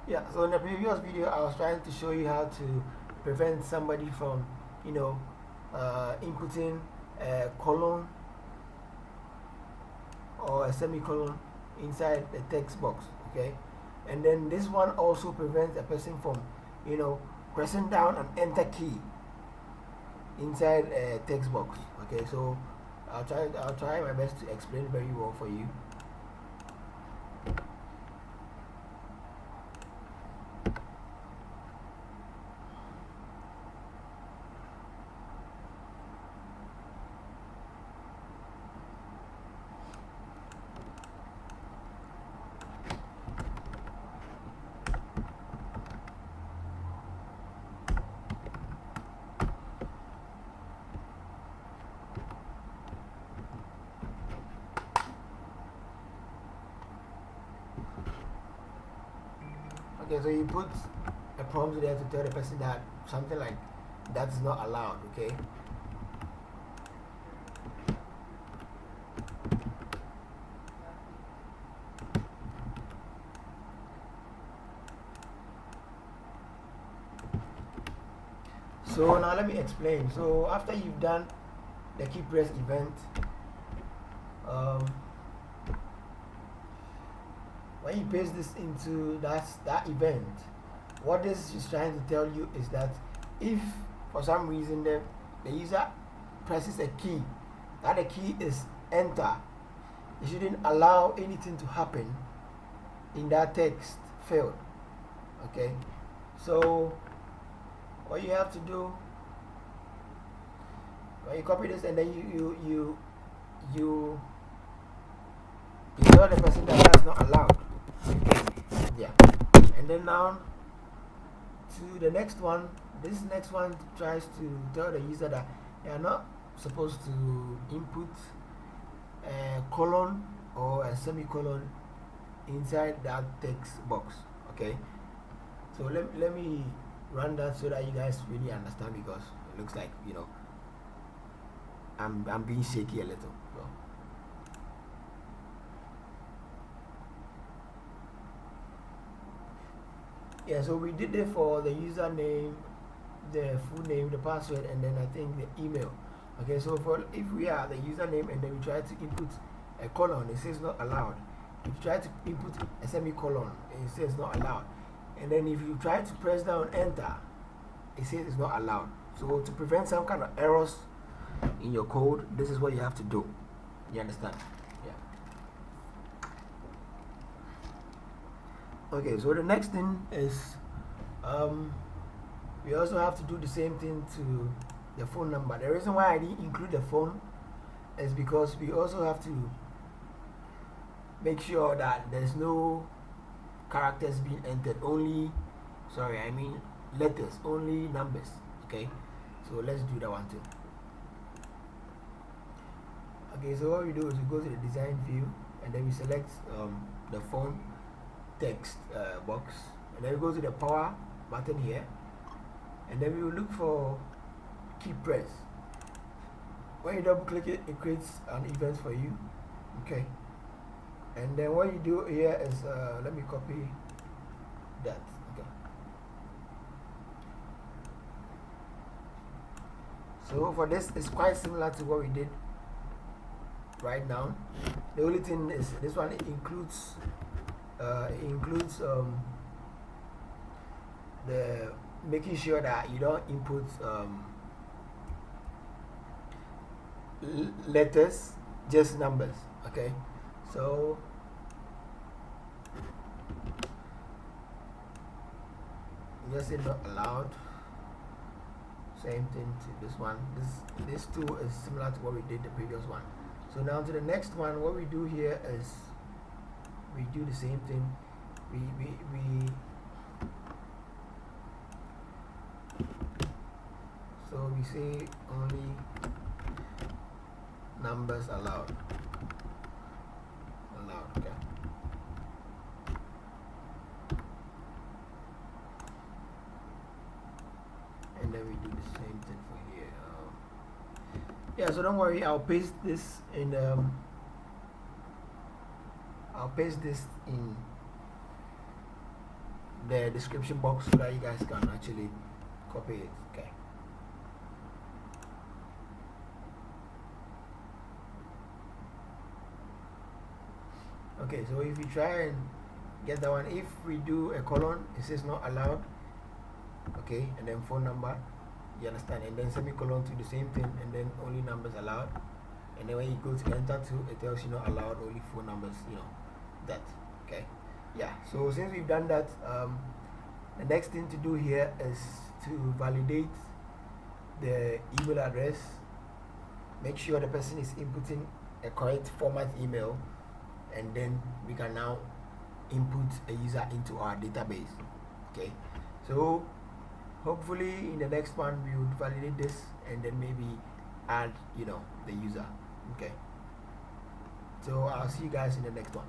Yeah, so in the previous video, I was trying to show you how to prevent somebody from, inputting a colon or a semicolon inside the text box, okay? And then this one also prevents a person from, pressing down an enter key inside a text box, okay? So I'll try my best to explain very well for you. Okay, so you put a prompt there to tell the person that something like that is not allowed, okay? So now let me explain. So after you've done the key press event, when you paste this into that event, what this is trying to tell you is that if for some reason the user presses a key, that the key is enter, you shouldn't allow anything to happen in that text field. Okay, so what you have to do when you copy this and then you tell the person that that's not allowed. Yeah, and then now to the next one. This next one tries to tell the user that they are not supposed to input a colon or a semicolon inside that text box. Okay, so let me run that so that you guys really understand, because it looks like I'm being shaky a little. So. Yeah, so we did it for the username, the full name, the password, and then I think the email. Okay, so if we are the username and then we try to input a colon, it says not allowed. If you try to input a semicolon, it says not allowed. And then if you try to press down enter, it says it's not allowed. So to prevent some kind of errors in your code, this is what you have to do. You understand? Okay, so the next thing is we also have to do the same thing to the phone number. The reason why I didn't include the phone is because we also have to make sure that there's no characters being entered, letters, only numbers. Okay, so let's do that one too. Okay, so what we do is we go to the design view and then we select the phone text box, and then we go to the power button here, and then we will look for key press. When you double click it, it creates an event for you. Okay, and then what you do here is let me copy that. Okay, so for this, it's quite similar to what we did right now. The only thing is this one includes the making sure that you don't input letters, just numbers. Okay, so just say not allowed. Same thing to this one. This two is similar to what we did the previous one. So now to the next one, what we do here is we do the same thing. So we say only numbers allowed. Okay. And then we do the same thing for here. Yeah, so don't worry, I'll paste this in the description box so that you guys can actually copy it. Okay. Okay, so if you try and get that one, if we do a colon, it says not allowed. Okay, and then phone number, you understand, and then semicolon to the same thing, and then only numbers allowed. And then when you go to enter to, it tells you not allowed, only phone numbers, you know, that. Okay, yeah. So since we've done that, the next thing to do here is to validate the email address. Make sure the person is inputting a correct format email, and then we can now input a user into our database. Okay, so hopefully in the next one we would validate this and then maybe add, you know, the user. Okay, so I'll see you guys in the next one.